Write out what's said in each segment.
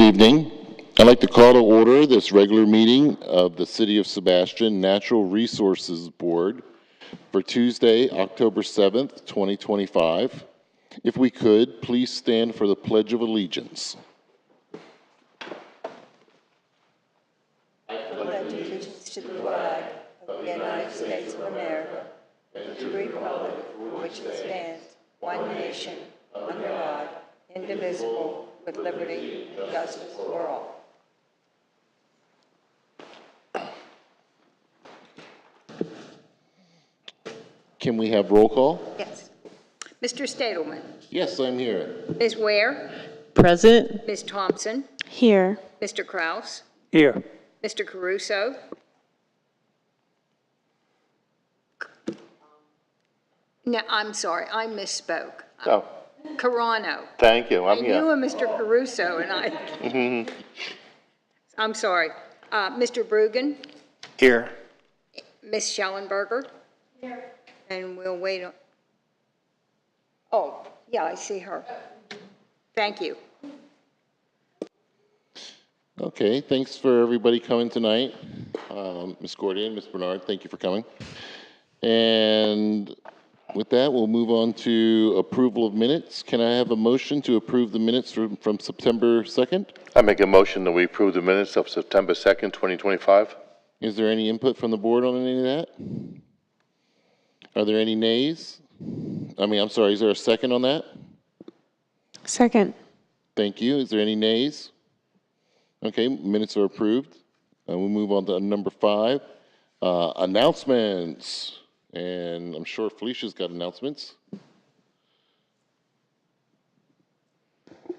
evening. I'd like to call to order this regular meeting of the City of Sebastian Natural Resources Board for Tuesday, October 7th, 2025. If we could, please stand for the Pledge of Allegiance. I pledge allegiance to the flag of the United States of America and to the republic for which it stands, one nation, under God, indivisible, with liberty and justice for all. Can we have roll call? Yes. Mr. Stadelman. Yes, I'm here. Ms. Ware. Present. Ms. Thompson. Here. Mr. Kraus. Here. Mr. Caruso. No, I'm sorry, I misspoke. Oh, Carano. thank you. I'm I here. knew a Mr. Caruso, and I'm sorry. Mr. Brugan, Here. Ms. Schellenberger. Here. And we'll wait on, oh, yeah, I see her. Thank you. Okay, thanks for everybody coming tonight. Ms. Gordian, Ms. Bernard, thank you for coming. And with that, we'll move on to approval of minutes. Can I have a motion to approve the minutes from September 2nd? I make a motion that we approve the minutes of September 2nd, 2025. Is there any input from the board on any of that? Are there any nays? I'm sorry, is there a second on that? Second. Thank you. Is there any nays? Okay, minutes are approved. We'll move on to number 5, announcements. And I'm sure Felicia's got announcements.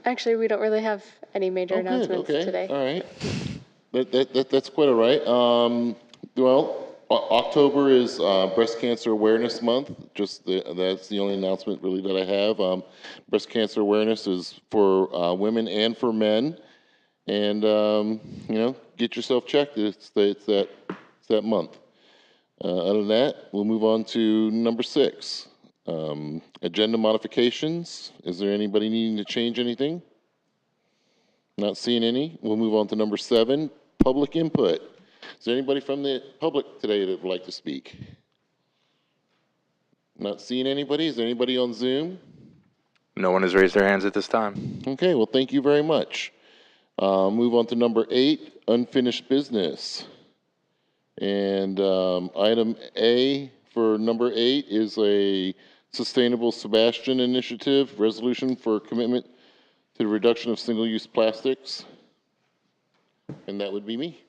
Actually, we don't really have any major announcements today. All right. That's quite all right. Well, October is Breast Cancer Awareness Month. That's the only announcement really that I have. Breast cancer awareness is for women and for men. And, get yourself checked. It's that month. Other than that, we'll move on to number 6, agenda modifications. Is there anybody needing to change anything? Not seeing any. We'll move on to number 7, public input. Is there anybody from the public today that would like to speak? Not seeing anybody. Is there anybody on Zoom? No one has raised their hands at this time. Okay, well, thank you very much. Move on to number 8, unfinished business. And item A for number 8 is a Sustainable Sebastian Initiative resolution for commitment to the reduction of single-use plastics. And that would be me.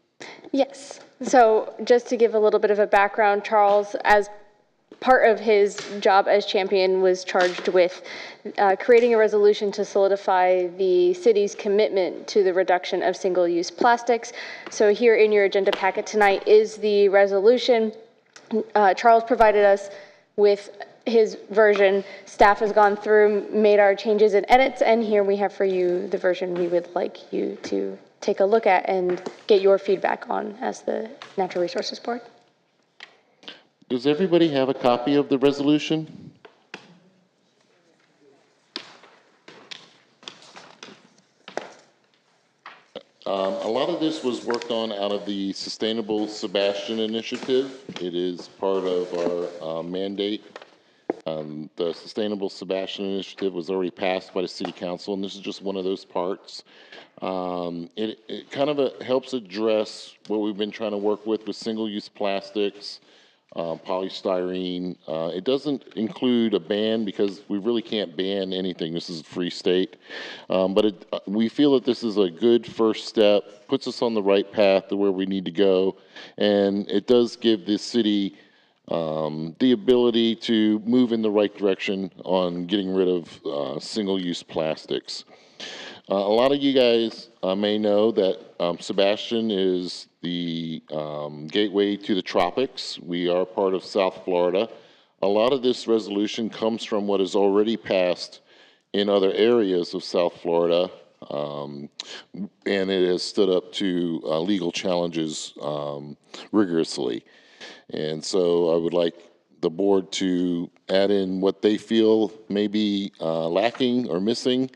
Yes. So just to give a little bit of a background, Charles, as part of his job as champion, was charged with creating a resolution to solidify the city's commitment to the reduction of single-use plastics. So here in your agenda packet tonight is the resolution. Charles provided us with his version. Staff has gone through, made our changes and edits, and here we have for you the version we would like you to take a look at and get your feedback on as the Natural Resources Board. Does everybody have a copy of the resolution? A lot of this was worked on out of the Sustainable Sebastian Initiative. It is part of our mandate. The Sustainable Sebastian Initiative was already passed by the City Council, and this is just one of those parts. It kind of helps address what we've been trying to work with single-use plastics, polystyrene. It doesn't include a ban because we really can't ban anything. This is a free state. But we feel that this is a good first step, puts us on the right path to where we need to go, and it does give the city the ability to move in the right direction on getting rid of single-use plastics. A lot of you guys may know that Sebastian is the gateway to the tropics. We are part of South Florida. A lot of this resolution comes from what is already passed in other areas of South Florida, and it has stood up to legal challenges rigorously. And so I would like the board to add in what they feel may be lacking or missing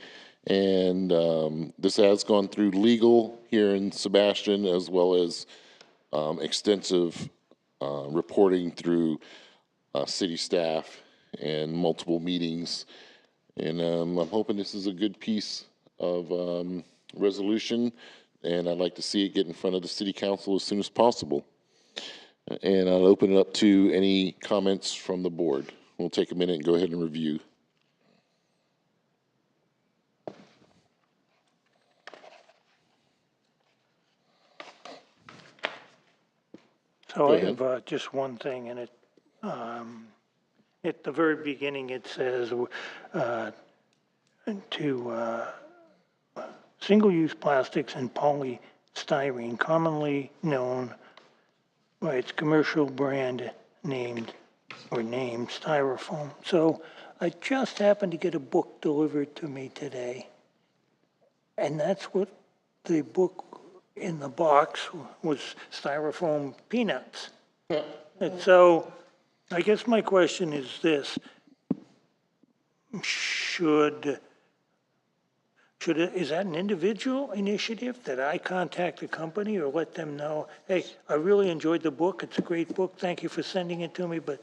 And this has gone through legal here in Sebastian, as well as extensive reporting through city staff and multiple meetings. And I'm hoping this is a good piece of resolution, and I'd like to see it get in front of the city council as soon as possible. And I'll open it up to any comments from the board. We'll take a minute and go ahead and review. So Go I ahead. have just one thing, and at the very beginning, it says to single-use plastics and polystyrene, commonly known by its commercial brand named Styrofoam. So I just happened to get a book delivered to me today, and that's what the book in the box was, Styrofoam peanuts. And so I guess my question is this: is that an individual initiative that I contact the company or let them know, hey, I really enjoyed the book, it's a great book, thank you for sending it to me, but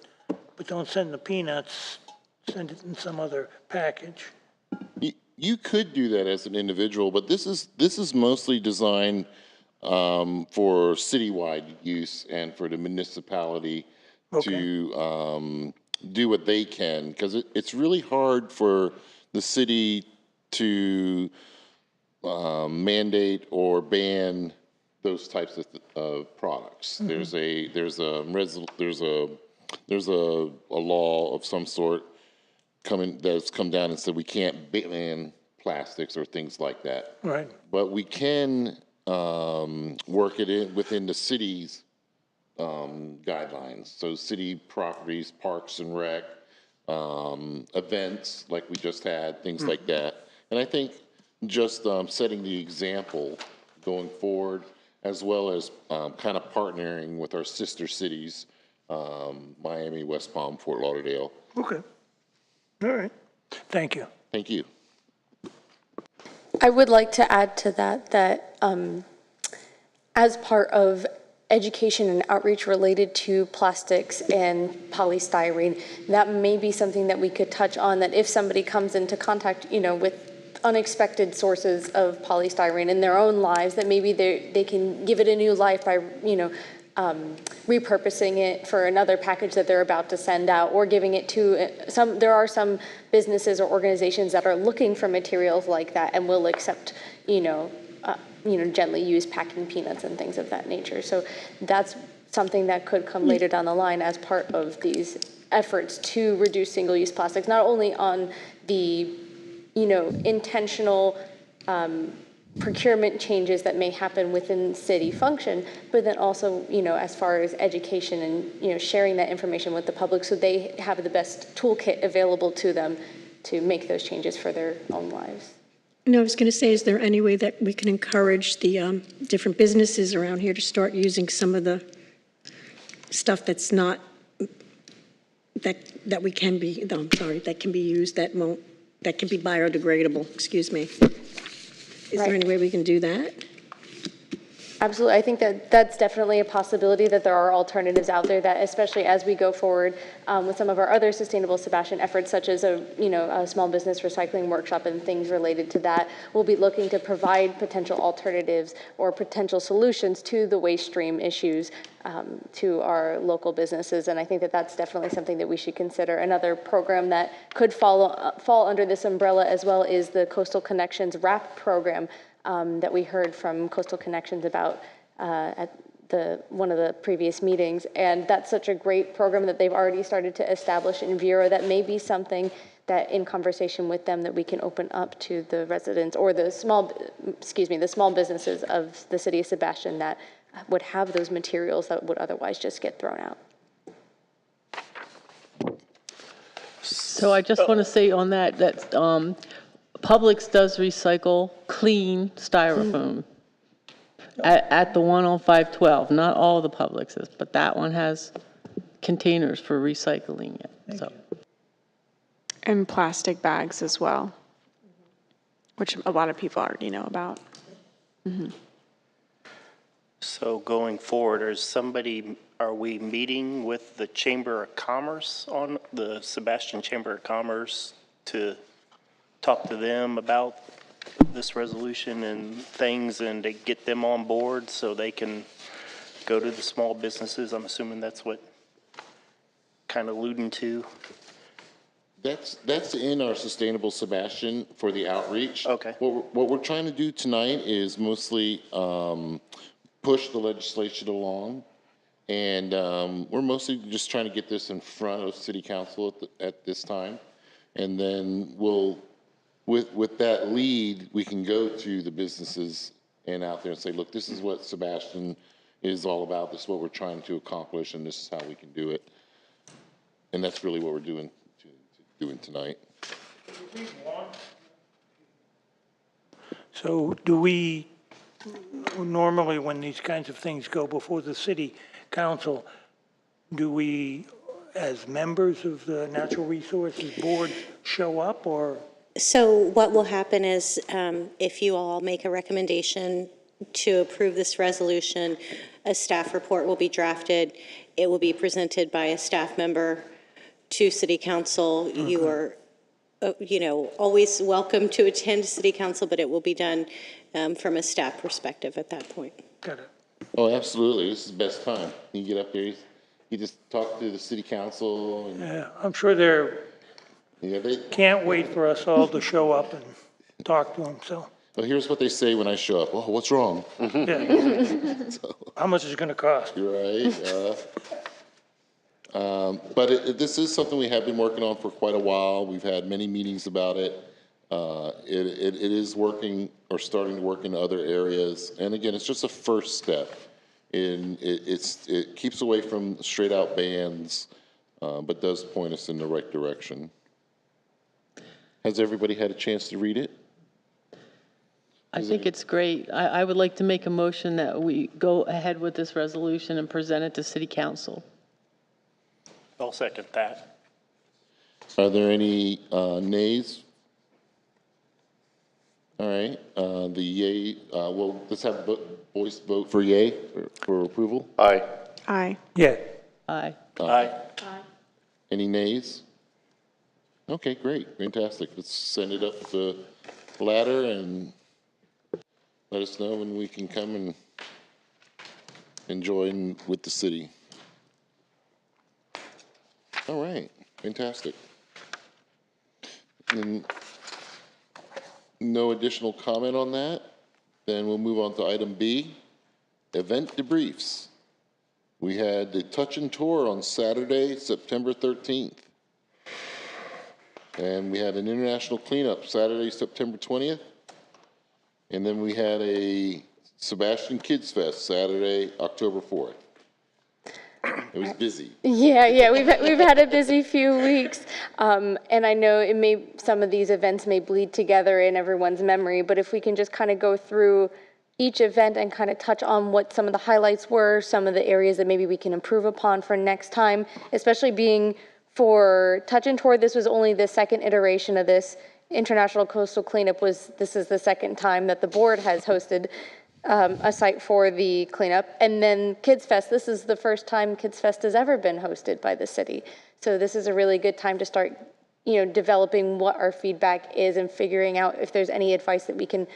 don't send the peanuts, send it in some other package? You could do that as an individual, but this is mostly designed for citywide use and for the municipality to do what they can, because it's really hard for the city to mandate or ban those types of products. Mm-hmm. There's a law of some sort that's come down and said we can't ban plastics or things like that. Right. But we can work it in within the city's guidelines. So city properties, parks and rec, events like we just had, things like that. And I think just setting the example going forward, as well as kind of partnering with our sister cities, Miami, West Palm, Fort Lauderdale. Okay. All right. Thank you. Thank you. I would like to add to that as part of education and outreach related to plastics and polystyrene, that may be something that we could touch on, that if somebody comes into contact, with unexpected sources of polystyrene in their own lives, that maybe they can give it a new life by, repurposing it for another package that they're about to send out, or giving it to there are some businesses or organizations that are looking for materials like that and will accept, gently used packing peanuts and things of that nature. So that's something that could come later down the line as part of these efforts to reduce single-use plastics, not only on the, intentional procurement changes that may happen within city function, but then also, as far as education and, sharing that information with the public so they have the best toolkit available to them to make those changes for their own lives. No, I was going to say, is there any way that we can encourage the different businesses around here to start using some of the stuff that's not, that we can be, no, I'm sorry, that can be used, that can be biodegradable, excuse me. Is there any way we can do that? Absolutely. I think that that's definitely a possibility, that there are alternatives out there, that especially as we go forward with some of our other sustainable Sebastian efforts, such as a small business recycling workshop and things related to that, we'll be looking to provide potential alternatives or potential solutions to the waste stream issues to our local businesses. And I think that that's definitely something that we should consider. Another program that could fall under this umbrella as well is the Coastal Connections WRAP program, that we heard from Coastal Connections about at one of the previous meetings. And that's such a great program that they've already started to establish in Vero. That may be something that in conversation with them that we can open up to the residents or the small businesses of the city of Sebastian that would have those materials that would otherwise just get thrown out. So I just want to say on that Publix does recycle clean styrofoam at the one on 512. Not all the Publixes, but that one has containers for recycling it. So. And plastic bags as well. which a lot of people already know about. So going forward, are we meeting with the Chamber of Commerce on the Sebastian Chamber of Commerce to talk to them about this resolution and things and to get them on board so they can go to the small businesses? I'm assuming that's what kind of alluding to. That's in our Sustainable Sebastian for the outreach. Okay. What we're trying to do tonight is mostly push the legislation along. And we're mostly just trying to get this in front of City Council at this time. And then with that lead, we can go to the businesses and out there and say, look, this is what Sebastian is all about. This is what we're trying to accomplish, and this is how we can do it. And that's really what we're doing tonight. So do we, normally when these kinds of things go before the city council, do we, as members of the Natural Resources Board, show up, or? So what will happen is if you all make a recommendation to approve this resolution, a staff report will be drafted. It will be presented by a staff member to City Council. You are, always welcome to attend City Council, but it will be done from a staff perspective at that point. Got it. Oh, absolutely. This is the best time. You get up there, you just talk to the City Council. And, Yeah, I'm sure they're, they can't wait for us all to show up and talk to them, so. Well, here's what they say when I show up. Oh, what's wrong? Yeah. How much is it going to cost? You're right. But this is something we have been working on for quite a while. We've had many meetings about it. It is working or starting to work in other areas. And again, it's just a first step. It keeps away from straight out bans, but does point us in the right direction. Has everybody had a chance to read it? I think it's great. I would like to make a motion that we go ahead with this resolution and present it to City Council. I'll second that. Are there any nays? All right, the yay, well, let's have a voice vote for yay, for approval. Aye. Aye. Yeah. Aye. Aye. Any nays? Okay, great, fantastic. Let's send it up the ladder and let us know when we can come and enjoy with the city. All right, fantastic. And no additional comment on that? Then we'll move on to item B, event debriefs. We had the Touch and Tour on Saturday, September 13th. And we had an international cleanup Saturday, September 20th. And then we had a Sebastian Kids Fest Saturday, October 4th. It was busy. Yeah, we've had a busy few weeks, and I know some of these events may bleed together in everyone's memory, but if we can just kind of go through each event and kind of touch on what some of the highlights were, some of the areas that maybe we can improve upon for next time, especially being for Touch and Tour, this was only the second iteration of this. International Coastal Cleanup this is the second time that the board has hosted a site for the cleanup. And then Kids Fest, this is the first time Kids Fest has ever been hosted by the city. So this is a really good time to start, developing what our feedback is and figuring out if there's any advice that we can,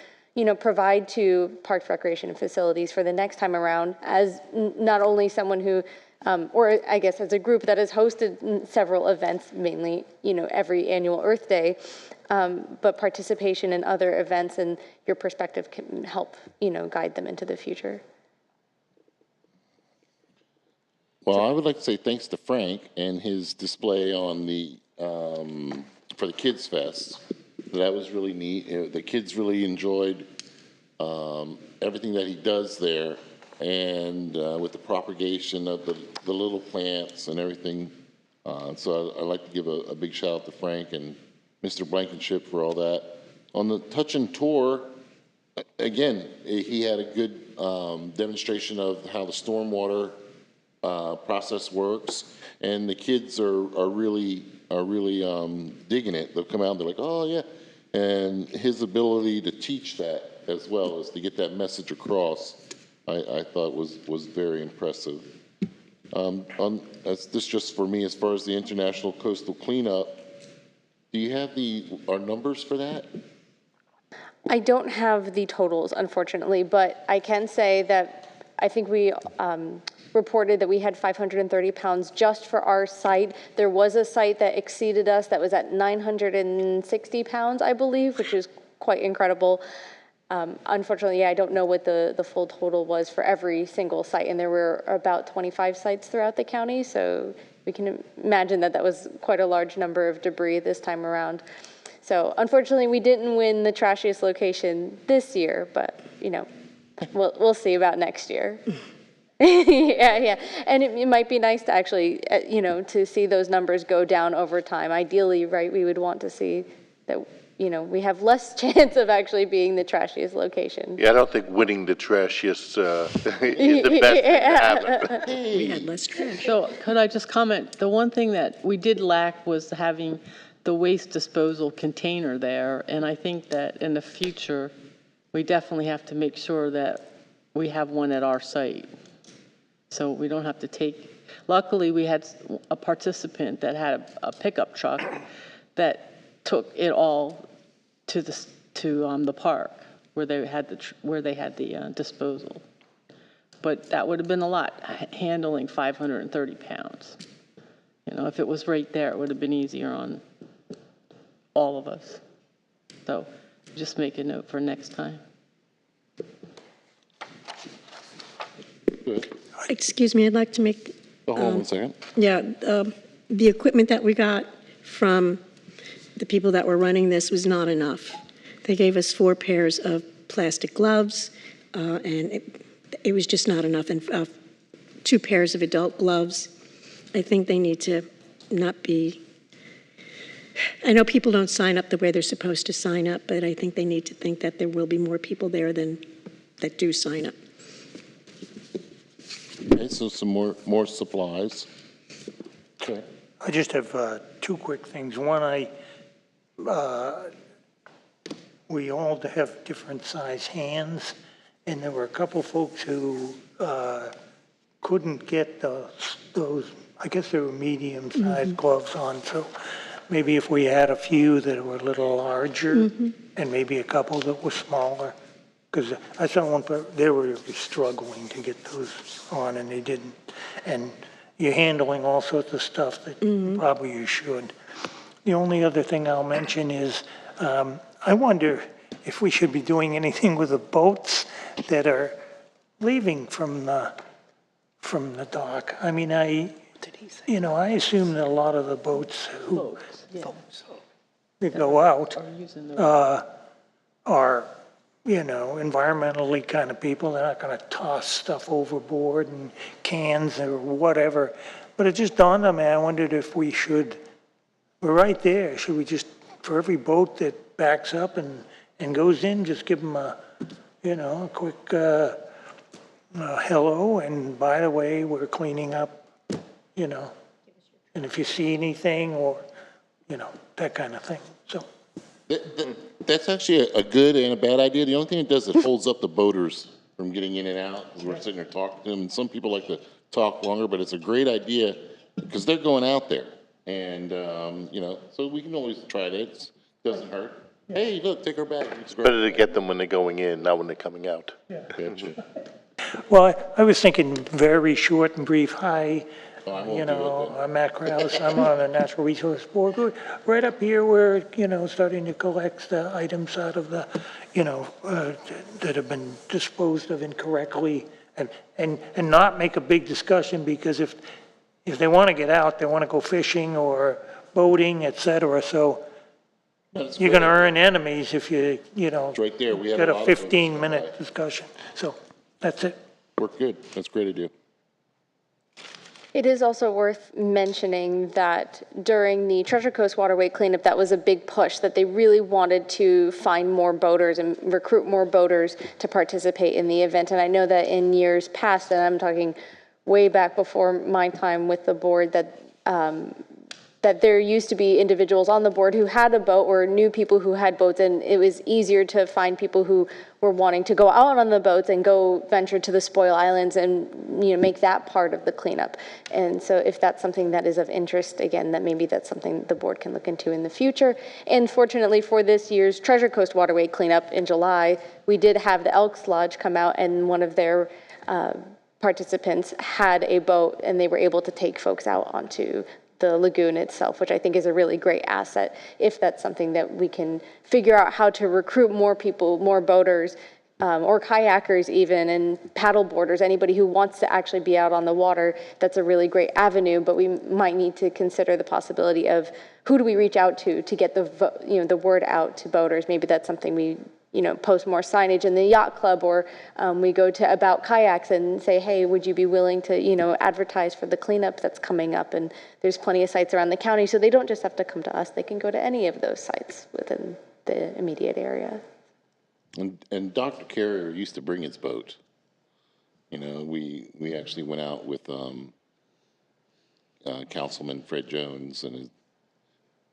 provide to Parks, Recreation, and Facilities for the next time around, as not only someone who, or I guess as a group that has hosted several events, mainly, every annual Earth Day, but participation in other events and your perspective can help, guide them into the future. Well, I would like to say thanks to Frank and his display on the, for the Kids Fest. That was really neat. The kids really enjoyed everything that he does there, and with the propagation of the little plants and everything. So I'd like to give a big shout out to Frank and Mr. Blankenship for all that. On the Touch and Tour, again, he had a good demonstration of how the stormwater process works, and the kids are really digging it. They'll come out and they're like, oh yeah, And his ability to teach that as well as to get that message across, I thought was very impressive. This just for me, as far as the International Coastal Cleanup, do you have our numbers for that? I don't have the totals, unfortunately, but I can say that I think we reported that we had 530 pounds just for our site. There was a site that exceeded us that was at 960 pounds, I believe, which is quite incredible. Unfortunately, yeah, I don't know what the full total was for every single site, and there were about 25 sites throughout the county, so we can imagine that that was quite a large number of debris this time around. So unfortunately, we didn't win the trashiest location this year, but, you know, we'll see about next year. Yeah. And it might be nice to actually, you know, to see those numbers go down over time. Ideally, right, we would want to see that, you know, we have less chance of actually being the trashiest location. Yeah, I don't think winning the trashiest is the best thing to happen. We had less trash. So could I just comment, the one thing that we did lack was having the waste disposal container there, and I think that in the future, we definitely have to make sure that we have one at our site. So we don't have to take, luckily we had a participant that had a pickup truck that took it all to the park where they had the disposal. But that would have been a lot, handling 530 pounds. You know, if it was right there, it would have been easier on all of us. So just make a note for next time. Good. Excuse me, I'd like to make, Hold on 1 second. yeah, the equipment that we got from the people that were running this was not enough. They gave us 4 pairs of plastic gloves, and it was just not enough, and 2 pairs of adult gloves. I think they need to not be, I know people don't sign up the way they're supposed to sign up, but I think they need to think that there will be more people there that do sign up. Okay, so some more supplies. Okay. I just have 2 quick things. One, we all have different size hands, and there were a couple folks who couldn't get those, I guess they were medium-sized gloves on, so maybe if we had a few that were a little larger, and maybe a couple that were smaller, because I saw one, but they were struggling to get those on, and they didn't. And you're handling all sorts of stuff that probably you should. The only other thing I'll mention is, I wonder if we should be doing anything with the boats that are leaving from the dock. I mean, I assume that a lot of the boats that go out are, environmentally kind of people. They're not going to toss stuff overboard and cans or whatever. But it just dawned on me, I wondered if we're right there. Should we just, for every boat that backs up and goes in, just give them a quick hello, and by the way, we're cleaning up, and if you see anything or, that kind of thing, so. That's actually a good and a bad idea. The only thing it does, it holds up the boaters from getting in and out, because we're sitting there talking to them, and some people like to talk longer, but it's a great idea, because they're going out there, and, so we can always try it. It doesn't hurt. Hey, look, take our bag. It's great. Better to get them when they're going in, not when they're coming out. Gotcha. Well, I was thinking very short and brief. Hi, Oh, I won't do it then. I'm Matt Krause. I'm on the Natural Resource Board. We're right up here, we're, starting to collect the items out of the, that have been disposed of incorrectly, and not make a big discussion, because if they want to get out, they want to go fishing or boating, et cetera, so you're going to earn enemies if you, It's right there. We have got a a lot of 15-minute discussion. So that's it. Work good. That's a great idea. It is also worth mentioning that during the Treasure Coast Waterway cleanup, that was a big push, that they really wanted to find more boaters and recruit more boaters to participate in the event. And I know that in years past, and I'm talking way back before my time with the board, that that there used to be individuals on the board who had a boat or knew people who had boats, and it was easier to find people who were wanting to go out on the boats and go venture to the spoil islands and, you know, make that part of the cleanup. And so if that's something that is of interest, again, that maybe that's something the board can look into in the future. And fortunately for this year's Treasure Coast Waterway cleanup in July, we did have the Elks Lodge come out, and one of their participants had a boat, and they were able to take folks out onto the lagoon itself, which I think is a really great asset if that's something that we can figure out how to recruit more people, more boaters, or kayakers even, and paddle boarders, anybody who wants to actually be out on the water. That's a really great avenue, but we might need to consider the possibility of who do we reach out to get the word out to boaters. Maybe that's something we post more signage in the yacht club, or we go to About Kayaks and say, hey, would you be willing to, advertise for the cleanup that's coming up? And there's plenty of sites around the county, so they don't just have to come to us. They can go to any of those sites within the immediate area. And Dr. Carrier used to bring his boat. We actually went out with Councilman Fred Jones and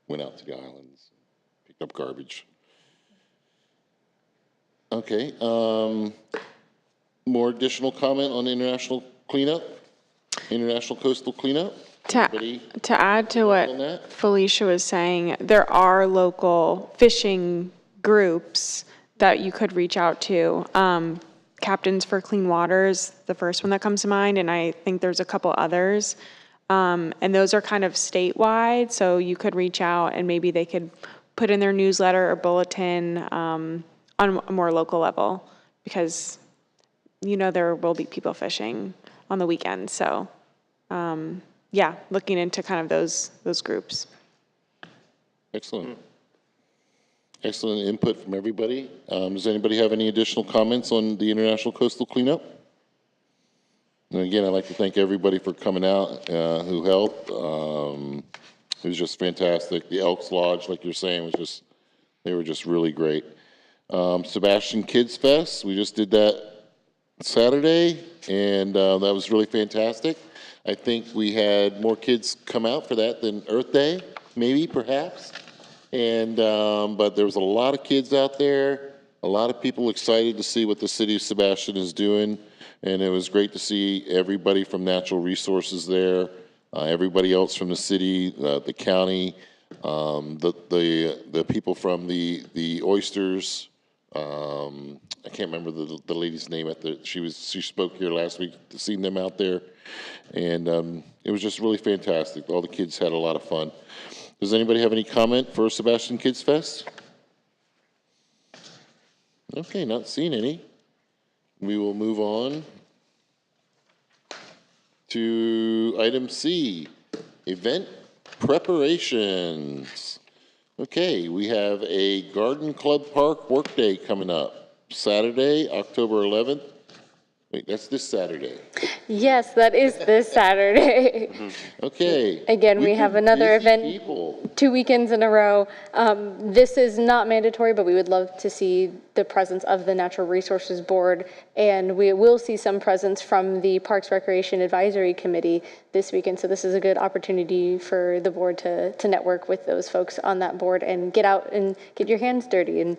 went out to the islands, picked up garbage. Okay, more additional comment on international cleanup, international coastal cleanup? To add to what Felicia was saying, there are local fishing groups that you could reach out to. Captains for Clean Water is the first one that comes to mind, and I think there's a couple others. And those are kind of statewide, so you could reach out and maybe they could put in their newsletter or bulletin on a more local level, because there will be people fishing on the weekends. So yeah, looking into kind of those groups. Excellent. Excellent input from everybody. Does anybody have any additional comments on the international coastal cleanup? And again, I'd like to thank everybody for coming out who helped. It was just fantastic. The Elks Lodge, like you're saying, they were just really great. Sebastian Kids Fest, we just did that Saturday, and that was really fantastic. I think we had more kids come out for that than Earth Day, maybe, perhaps. And but there was a lot of kids out there, a lot of people excited to see what the city of Sebastian is doing, and it was great to see everybody from Natural Resources there, everybody else from the city, the county, the people from the Oysters. I can't remember the lady's name she spoke here last week. Seeing them out there, and it was just really fantastic. All the kids had a lot of fun. Does anybody have any comment for Sebastian Kids Fest? Okay, not seeing any. We will move on to item C, event preparations. Okay, we have a Garden Club Park Workday coming up Saturday, October 11th. Wait, that's this Saturday. Yes, that is this Saturday. Okay. Again, we have another event, people. 2 weekends in a row. This is not mandatory, but we would love to see the presence of the Natural Resources Board, and we will see some presence from the Parks Recreation Advisory Committee this weekend. So this is a good opportunity for the board to network with those folks on that board and get out and get your hands dirty and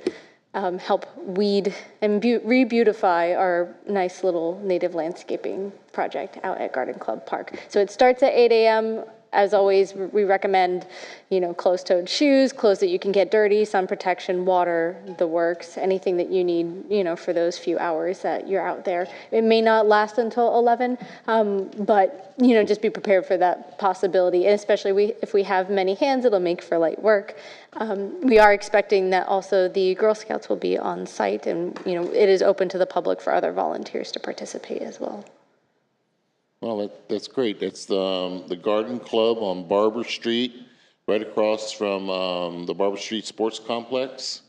help weed and re-beautify our nice little native landscaping project out at Garden Club Park. So it starts at 8 a.m. As always, we recommend, closed-toed shoes, clothes that you can get dirty, sun protection, water, the works, anything that you need, for those few hours that you're out there. It may not last until 11, but, just be prepared for that possibility. And especially if we have many hands, it'll make for light work. We are expecting that also the Girl Scouts will be on site, and, it is open to the public for other volunteers to participate as well. Well, that's great. That's the Garden Club on Barber Street, right across from the Barber Street Sports Complex.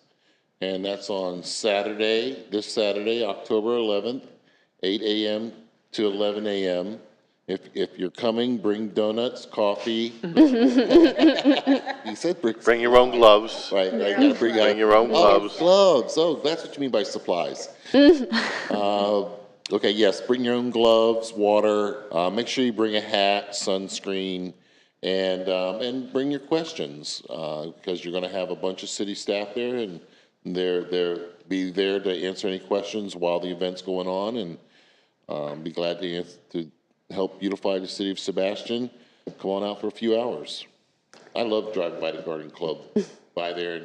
And that's on this Saturday, October 11th, 8 a.m. to 11 a.m. If you're coming, bring donuts, coffee. You said Bring your own gloves. Right, you gotta bring your own gloves. Gloves. Oh, that's what you mean by supplies. Okay, yes, bring your own gloves, water. Make sure you bring a hat, sunscreen, and bring your questions, because you're going to have a bunch of city staff there, and be there to answer any questions while the event's going on, and be glad to help beautify the city of Sebastian. Come on out for a few hours. I love driving by the garden club, by there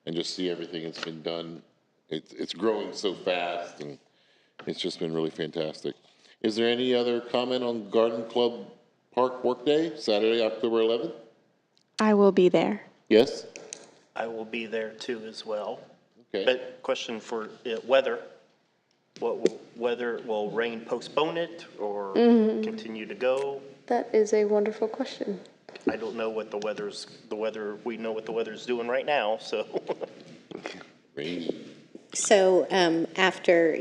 and just see everything that's been done. It's growing so fast, and it's just been really fantastic. Is there any other comment on Garden Club Park Workday, Saturday, October 11th? I will be there. Yes? I will be there too as well. Okay. But question for weather. Will rain postpone it or continue to go? That is a wonderful question. I don't know what we know what the weather's doing right now, so. Rain. So after,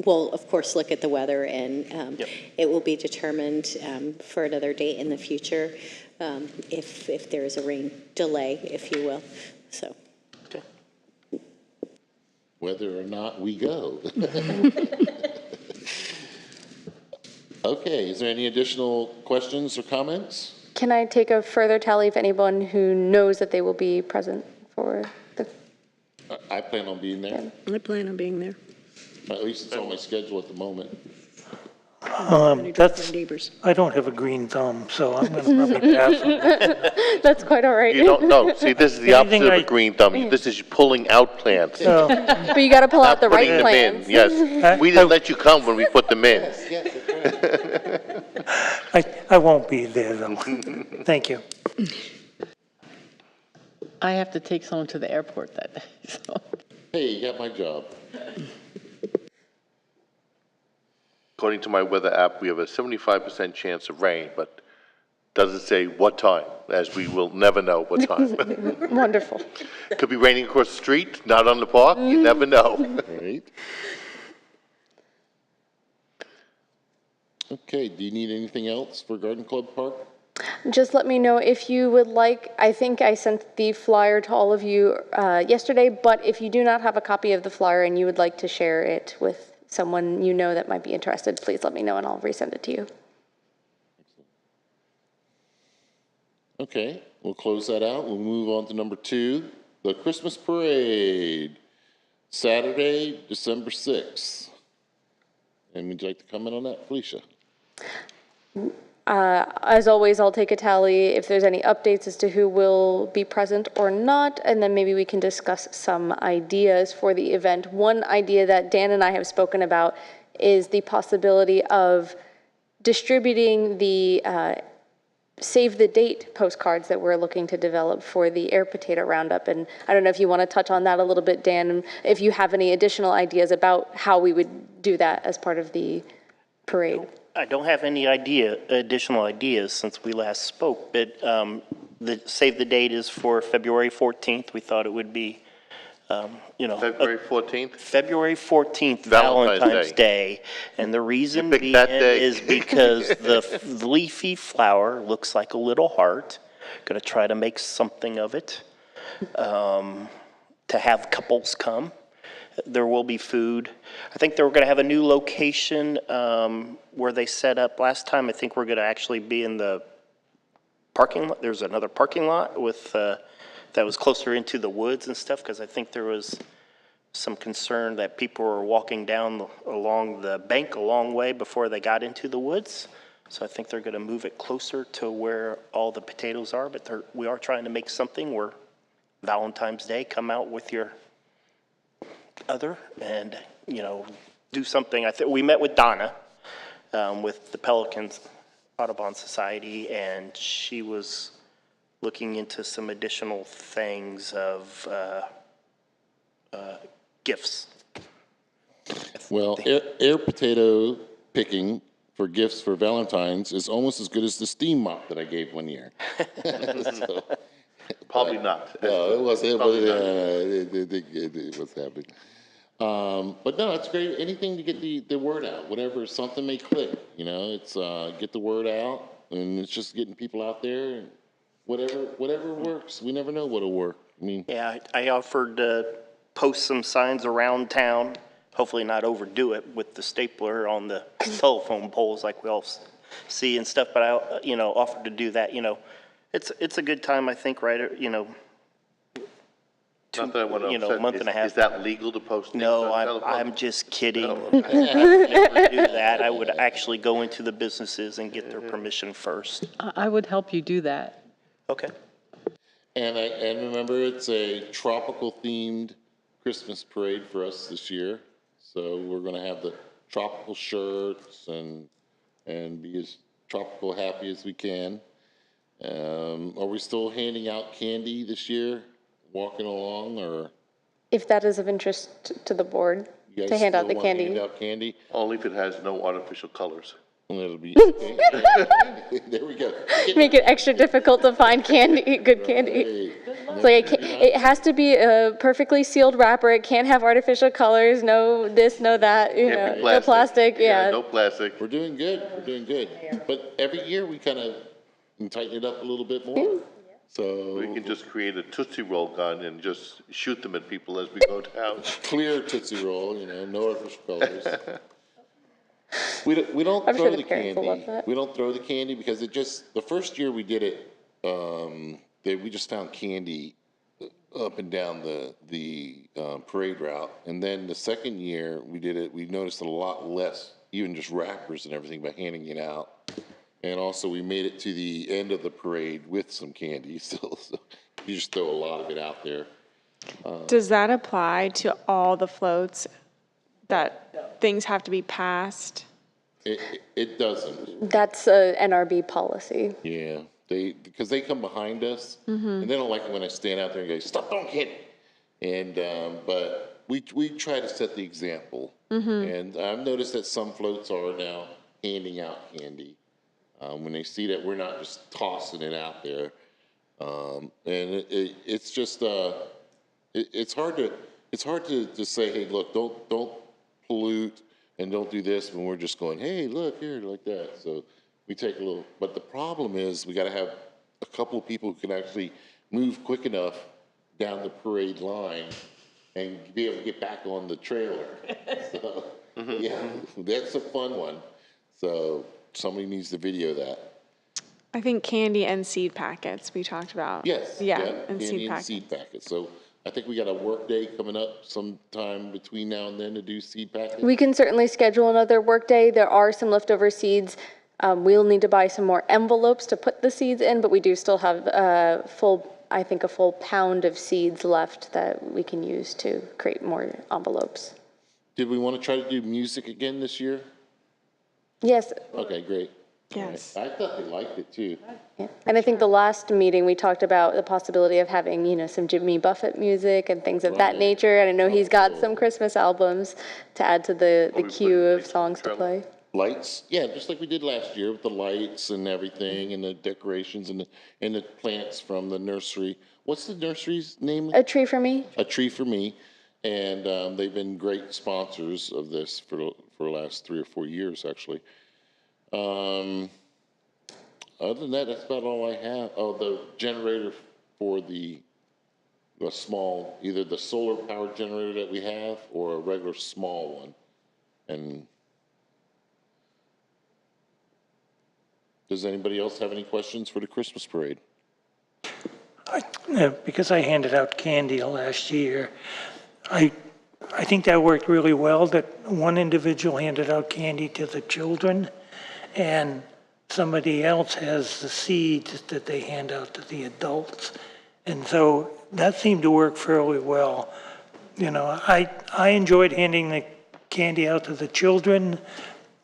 we'll of course look at the weather, and it will be determined for another date in the future if there is a rain delay, if you will. So. Okay. Whether or not we go. Okay, is there any additional questions or comments? Can I take a further tally of anyone who knows that they will be present for the? I plan on being there. I plan on being there. At least it's on my schedule at the moment. Neighbors. I don't have a green thumb, so I'm going to probably pass on it. That's quite all right. You don't know. See, this is the opposite Anything of a green thumb. This is pulling out plants. But you got to pull out the right Putting them in, plans. yes. We didn't let you come when we put them in. I won't be there, though. Thank you. I have to take someone to the airport that day, so. Hey, you got my job. According to my weather app, we have a 75% chance of rain, but doesn't say what time, as we will never know what time. Wonderful. Could be raining across the street, not on the park, you never know. Right. Okay, do you need anything else for Garden Club Park? Just let me know if you would like. I think I sent the flyer to all of you yesterday, but if you do not have a copy of the flyer and you would like to share it with someone you know that might be interested, please let me know and I'll resend it to you. Okay, we'll close that out. We'll move on to number 2, the Christmas Parade, Saturday, December 6th. And would you like to comment on that, Felicia? As always, I'll take a tally if there's any updates as to who will be present or not, and then maybe we can discuss some ideas for the event. One idea that Dan and I have spoken about is the possibility of distributing the save the date postcards that we're looking to develop for the Air Potato Roundup. And I don't know if you want to touch on that a little bit, Dan, and if you have any additional ideas about how we would do that as part of the parade. I don't have any additional ideas since we last spoke, but the save the date is for February 14th. We thought it would be, February 14th? February 14th, Valentine's Valentine's Day. And the reason picked being that day. is because the leafy flower looks like a little heart. Going to try to make something of it to have couples come. There will be food. I think they're going to have a new location where they set up last time. I think we're going to actually be in the parking lot. There's another parking lot with that was closer into the woods and stuff, because I think there was some concern that people were walking down along the bank a long way before they got into the woods. So I think they're going to move it closer to where all the potatoes are. But we are trying to make something where Valentine's Day, come out with your other and, do something. I think we met with Donna with the Pelicans Audubon Society, and she was looking into some additional things of gifts. Well, air potato picking for gifts for Valentine's is almost as good as the steam mop that I gave one year. So, Probably not. no, it was happening. But no, it's great. Anything to get the word out, whatever, something may click, it's get the word out, and it's just getting people out there, and whatever works. We never know what'll work. Yeah, I offered to post some signs around town, hopefully not overdo it with the stapler on the telephone poles like we all see and stuff, but I, offered to do that, It's a good time, I think, right, Not that I want to you know, upset. month and a half. Is that legal to post things No, on I'm telephone? just kidding. I would never do that. I would actually go into the businesses and get their permission first. I would help you do that. Okay. And remember, it's a tropical themed Christmas parade for us this year. So we're gonna have the tropical shirts and be as tropical happy as we can. Are we still handing out candy this year, walking along, or If that is of interest to the board, you guys to hand out still the wanna hand candy. out candy? Only if it has no artificial colors. Well, it'll be, there we go. Make it extra difficult to find candy, good candy. It's like, it has to be a perfectly sealed wrapper, it can't have artificial colors, no this, no that, you know, Can't be no plastic, yeah. No plastic. We're doing good, But every year we kind of tighten it up a little bit more. So We can just create a Tootsie Roll gun and just shoot them at people as we go down. clear Tootsie Roll, no artificial colors. We don't I'm throw sure the the parents will love candy. that. We don't throw the candy because the first year we did it, we just found candy up and down the parade route. And then the second year we did it, we noticed a lot less, even just wrappers and everything, by handing it out. And also we made it to the end of the parade with some candy. So you just throw a lot of it out there. Does that apply to all the floats that things have to be passed? It doesn't. That's a NRB policy. Yeah, because they come behind us, and they don't like it when I stand out there and go, "Stop throwing candy." And but we try to set the example, and I've noticed that some floats are now handing out candy when they see that we're not just tossing it out there, and it's just it's hard to say, "Hey, look, don't pollute." And don't do this when we're just going, hey, look here, like that. So we take a little, but the problem is we got to have a couple of people who can actually move quick enough down the parade line and be able to get back on the trailer. So, yeah, that's a fun one. So somebody needs to video that. I think candy and seed packets we talked about. Yes. Yeah, candy and seed packets. seed packets. So I think we got a work day coming up sometime between now and then to do seed packets. We can certainly schedule another workday. There are some leftover seeds. We'll need to buy some more envelopes to put the seeds in, but we do still have a full pound of seeds left that we can use to create more envelopes. Did we want to try to do music again this year? Yes. Okay, great. Yes. I thought they liked it too. Yeah. And I think the last meeting, we talked about the possibility of having, some Jimmy Buffett music and things of that Right. nature. And I know he's got some Christmas albums to add to the we queue put of lights songs in to the play. Lights, yeah, just like we did last year with the lights and everything and the decorations and the plants from the nursery. What's the nursery's name? A Tree for Me? A Tree for Me. And they've been great sponsors of this for the last 3 or 4 years, actually. Other than that, that's about all I have. Oh, the generator for the small, either the solar powered generator that we have or a regular small one. And does anybody else have any questions for the Christmas parade? Because I handed out candy last year, I think that worked really well, that one individual handed out candy to the children, and somebody else has the seeds that they hand out to the adults. And so that seemed to work fairly well. I enjoyed handing the candy out to the children,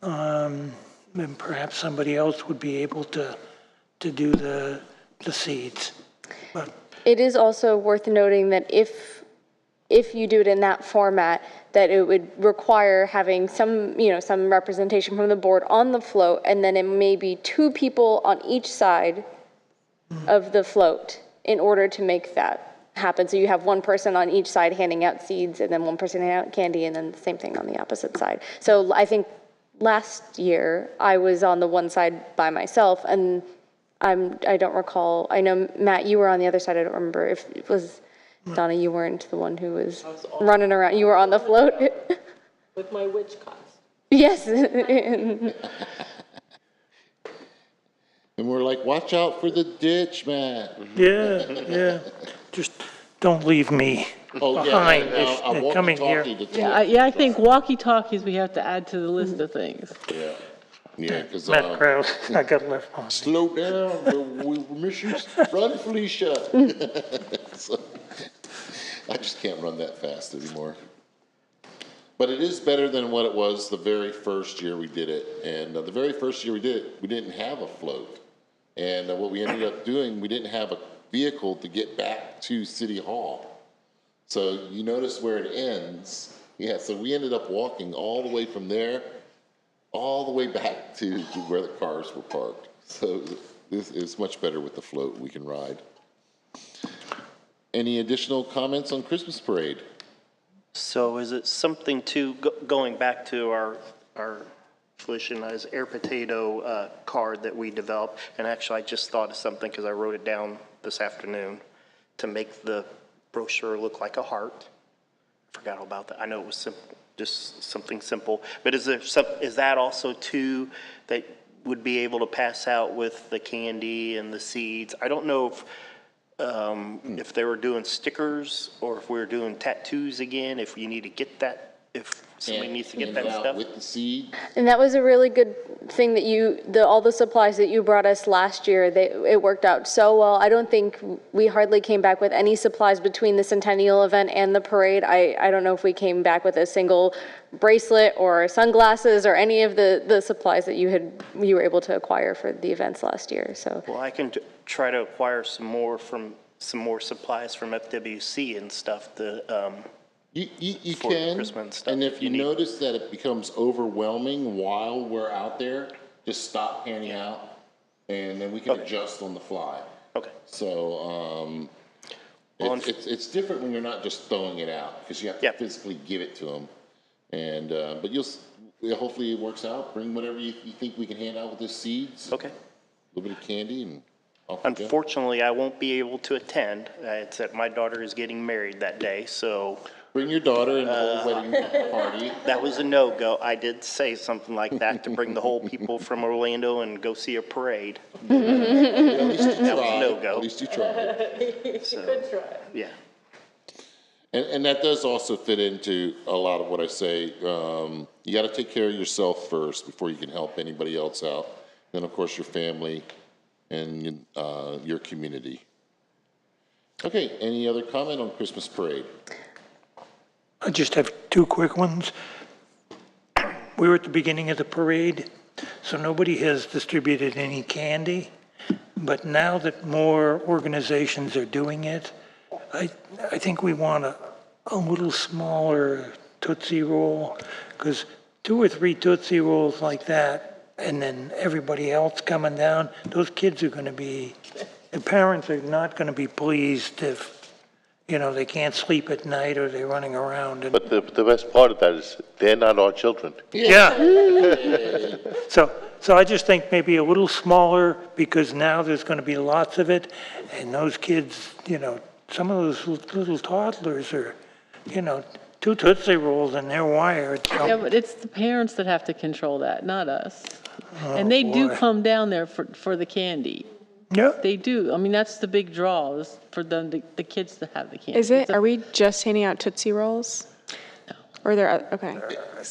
and perhaps somebody else would be able to do the seeds. But It is also worth noting that if you do it in that format, that it would require having some representation from the board on the float, and then it may be 2 people on each side of the float in order to make that happen. So you have one person on each side handing out seeds, and then one person handing out candy, and then the same thing on the opposite side. So I think last year I was on the one side by myself, and I don't recall. I know, Matt, you were on the other side. I don't remember if it was Donna, you weren't the one who was running around. You were on the float. With my witch costume. Yes. And we're like, watch out for the ditch, Matt. Yeah. Just don't leave me Oh, behind yeah, and this, I'll coming here. walkie-talkie to Yeah, I think walkie-talkies we have to add to the list of things. Yeah, yeah, because, Matt Krause, I got left behind. slow down, we miss you. Run, Felicia. So, I just can't run that fast anymore. But it is better than what it was the very first year we did it. And the very first year we did it, we didn't have a float. And what we ended up doing, we didn't have a vehicle to get back to City Hall. So you notice where it ends. Yeah, so we ended up walking all the way from there, all the way back to where the cars were parked. So this is much better with the float we can ride. Any additional comments on Christmas Parade? So is it something to, going back to our Felicia and I's air potato card that we developed, and actually I just thought of something because I wrote it down this afternoon, to make the brochure look like a heart. Forgot all about that. I know it was simple, just something simple. But is that also too that would be able to pass out with the candy and the seeds? I don't know if they were doing stickers or if we were doing tattoos again, if you need to get that, if somebody needs to get that stuff. With the seed? And that was a really good thing that all the supplies that you brought us last year, it worked out so well. I don't think we hardly came back with any supplies between the Centennial event and the parade. I don't know if we came back with a single bracelet or sunglasses or any of the supplies that you were able to acquire for the events last year, so. Well, I can try to acquire some more supplies from FWC and stuff to, You for can, Christmas and stuff and if if you you need. notice that it becomes overwhelming while we're out there, just stop handing out, and then we can Okay. adjust on the fly. okay. So, Well, it's different when you're not just throwing it out, because you have to Yeah. physically give it to them. And, but hopefully it works out, bring whatever you think we can hand out with the seeds. Okay. A little bit of candy and off we go. Unfortunately, I won't be able to attend. It's that my daughter is getting married that day, so Bring your daughter and the whole wedding party. that was a no-go. I did say something like that to bring the whole people from Orlando and go see a parade. At least you That was tried. no-go. At least you tried. So, yeah. And that does also fit into a lot of what I say. You got to take care of yourself first before you can help anybody else out. Then, of course, your family and your community. Okay, any other comment on Christmas Parade? I just have two quick ones. We were at the beginning of the parade, so nobody has distributed any candy. But now that more organizations are doing it, I think we want a little smaller Tootsie Roll, because 2 or 3 Tootsie Rolls like that, and then everybody else coming down, those kids are gonna be, the parents are not gonna be pleased if, they can't sleep at night or they're running around. And But the best part of that is they're not our children. yeah. So I just think maybe a little smaller, because now there's going to be lots of it, and those kids, some of those little toddlers are, 2 Tootsie Rolls and they're wired. So, Yeah, but it's the parents that have to control that, not us. And they do boy. come down there for the candy. yeah. They do. I mean, that's the big draw, is for them, the kids to have the candy. Are we just handing out Tootsie Rolls? No. Or okay.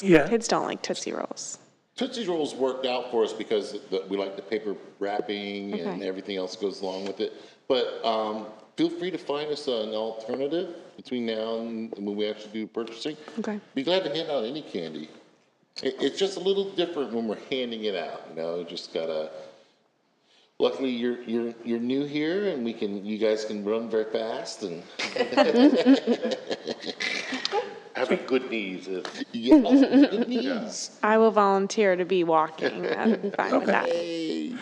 Yeah. Kids don't like Tootsie Rolls. Tootsie Rolls worked out for us because we like the paper wrapping and Okay. everything else goes along with it. But feel free to find us an alternative between now and when we actually do purchasing. Okay. Be glad to hand out any candy. It's just a little different when we're handing it out, just gotta. Luckily, you're new here, and you guys can run very fast and. Having good knees. Yeah, good knees. I will volunteer to be walking. I'm fine with that. Hey.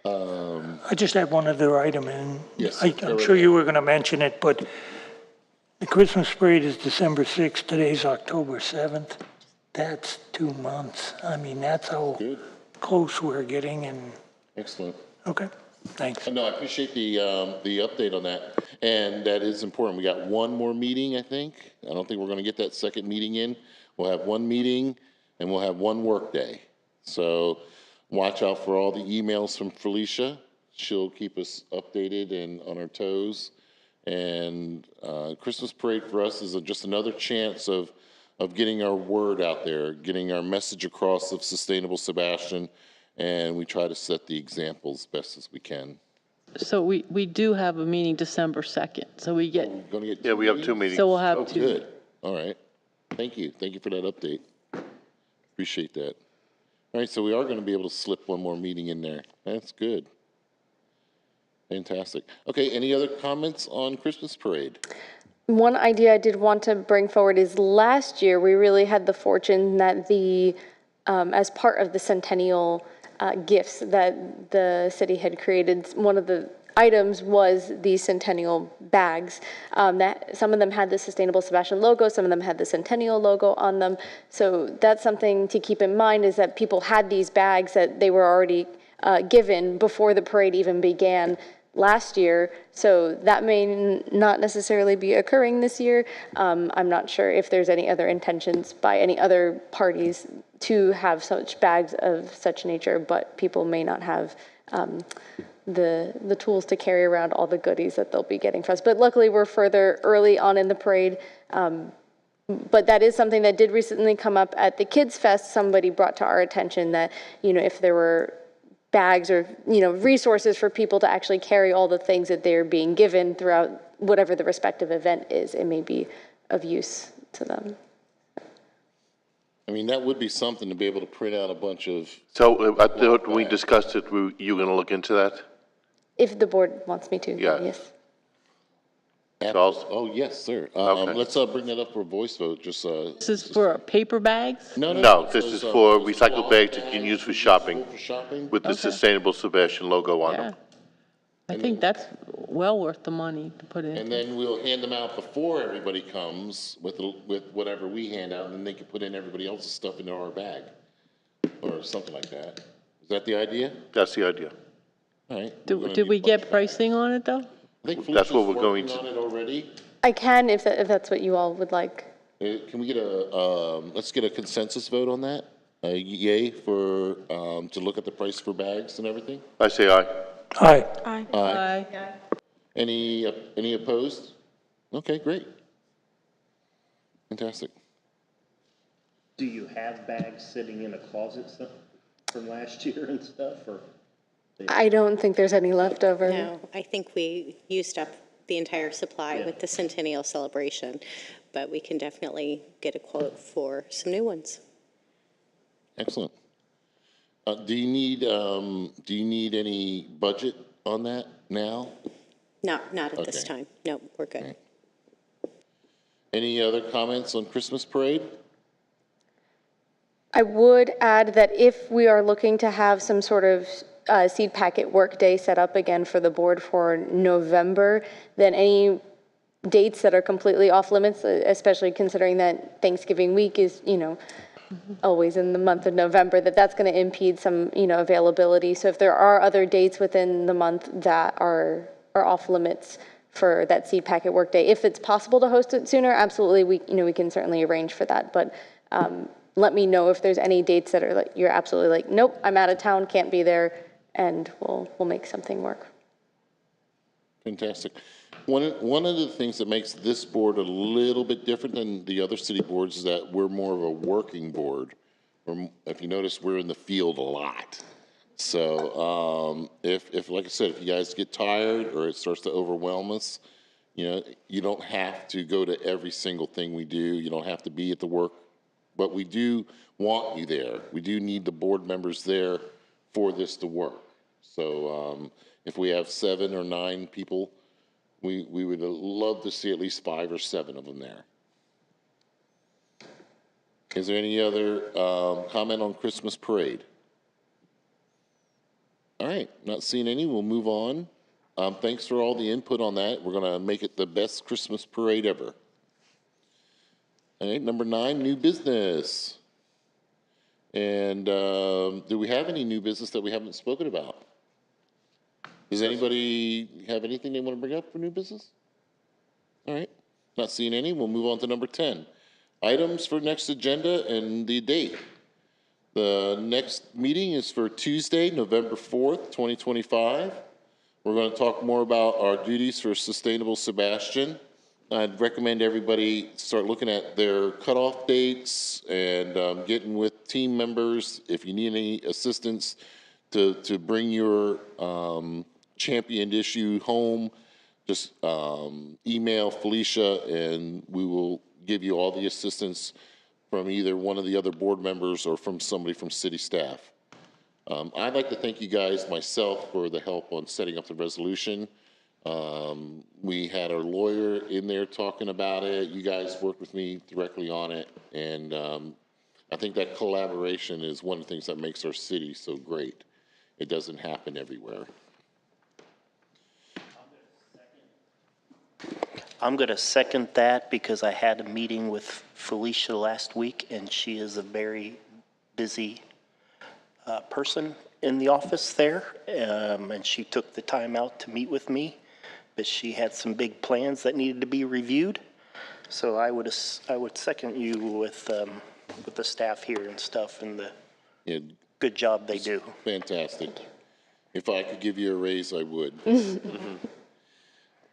I just have one other item, and Yes, I'm sure you were going to mention it, but the Christmas parade is December 6th. Today's October 7th. That's 2 months. I mean, that's how Good. close we're getting, and, Excellent. okay, thanks. No, I appreciate the update on that, and that is important. We got one more meeting, I think. I don't think we're going to get that second meeting in. We'll have one meeting, and we'll have one work day. So Watch out for all the emails from Felicia. She'll keep us updated and on our toes. And Christmas parade for us is just another chance of getting our word out there, getting our message across of Sustainable Sebastian, and we try to set the examples best as we can. So we do have a meeting December 2nd, so we get, Gonna get Yeah, we have 2 meetings. so we'll have Oh, two. good. All right. Thank you. Thank you for that update. Appreciate that. All right, so we are going to be able to slip one more meeting in there. That's good. Fantastic. Okay, any other comments on Christmas parade? One idea I did want to bring forward is last year, we really had the fortune that as part of the centennial gifts that the city had created, one of the items was these centennial bags. That some of them had the Sustainable Sebastian logo, some of them had the Centennial logo on them. So that's something to keep in mind, is that people had these bags that they were already given before the parade even began last year. So that may not necessarily be occurring this year. I'm not sure if there's any other intentions by any other parties to have such bags of such nature, but people may not have the tools to carry around all the goodies that they'll be getting from us. But luckily, we're further early on in the parade. But that is something that did recently come up at the Kids Fest. Somebody brought to our attention that, if there were bags or, resources for people to actually carry all the things that they're being given throughout whatever the respective event is, it may be of use to them. I mean, that would be something to be able to print out a bunch of, So I thought when we discussed it, you were going to look into that? If the board wants me to, Yeah. yes. Charles? oh, yes, sir. Okay. Let's bring that up for a voice vote, just, This is for paper bags? No, this is for recycled bags that you can use for shopping For shopping? with the Sustainable Sebastian logo on Yeah. them. I think that's well worth the money to put in. And then we'll hand them out before everybody comes with whatever we hand out, and then they can put in everybody else's stuff into our bag, or something like that. Is that the idea? That's the idea. All right. we're gonna Did need we a bunch get of pricing on it, though? I think That's what Felicia's we're going working to- on it already. I can if that's what you all would like. Can we get let's get a consensus vote on that? Yay for, to look at the price for bags and everything? I say aye. Aye. Aye. Aye. Any opposed? Okay, great. Fantastic. Do you have bags sitting in a closet from last year and stuff, or? I don't think there's any left over. No, I think we used up the entire supply with the centennial celebration, but we can definitely get a quote for some new ones. Excellent. Do you need any budget on that now? Not at this Okay. time. No, we're good. Any other comments on Christmas parade? I would add that if we are looking to have some sort of seed packet workday set up again for the board for November, then any dates that are completely off limits, especially considering that Thanksgiving week is, always in the month of November, that's going to impede some, availability. So if there are other dates within the month that are off limits for that seed packet workday, if it's possible to host it sooner, absolutely, we can certainly arrange for that. But let me know if there's any dates that are like, you're absolutely like, nope, I'm out of town, can't be there, and we'll make something work. Fantastic. One of the things that makes this board a little bit different than the other city boards is that we're more of a working board. If you notice, we're in the field a lot. So if like I said, if you guys get tired or it starts to overwhelm us, you don't have to go to every single thing we do. You don't have to be at the work, but we do want you there. We do need the board members there for this to work. So if we have 7 or 9 people, we would love to see at least 5 or 7 of them there. Is there any other comment on Christmas parade? All right, not seeing any, we'll move on. Thanks for all the input on that. We're gonna make it the best Christmas parade ever. All right, number 9, new business. And do we have any new business that we haven't spoken about? Does anybody have anything they want to bring up for new business? All right, not seeing any, we'll move on to number 10. Items for next agenda and the date. The next meeting is for Tuesday, November 4th, 2025. We're going to talk more about our duties for Sustainable Sebastian. I'd recommend everybody start looking at their cutoff dates and getting with team members. If you need any assistance to bring your championed issue home, just email Felicia and we will give you all the assistance from either one of the other board members or from somebody from city staff. I'd like to thank you guys myself for the help on setting up the resolution. We had our lawyer in there talking about it. You guys worked with me directly on it. And I think that collaboration is one of the things that makes our city so great. It doesn't happen everywhere. I'm going to second that because I had a meeting with Felicia last week, and she is a very busy person in the office there, and she took the time out to meet with me, but she had some big plans that needed to be reviewed. So I would second you with the staff here and stuff and the good job they do. Fantastic. If I could give you a raise, I would.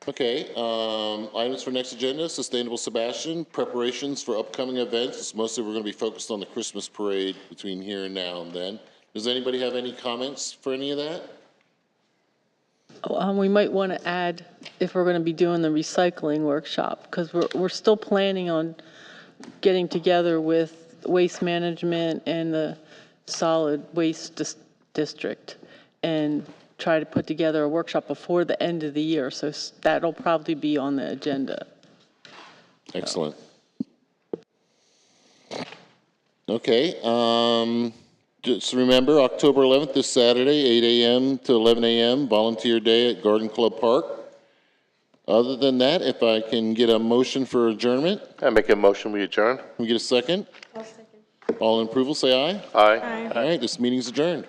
Okay, items for next agenda, Sustainable Sebastian, preparations for upcoming events. Mostly we're going to be focused on the Christmas parade between here and now and then. Does anybody have any comments for any of that? We might want to add, if we're going to be doing the recycling workshop, because we're still planning on getting together with Waste Management and the Solid Waste District and try to put together a workshop before the end of the year. So that'll probably be on the agenda. Excellent. Okay, just remember, October 11th, this Saturday, 8 a.m. to 11 a.m., volunteer day at Garden Club Park. Other than that, if I can get a motion for adjournment. I make a motion, we adjourn. Can we get a second? All in approval, say aye. Aye. All right, this meeting's adjourned.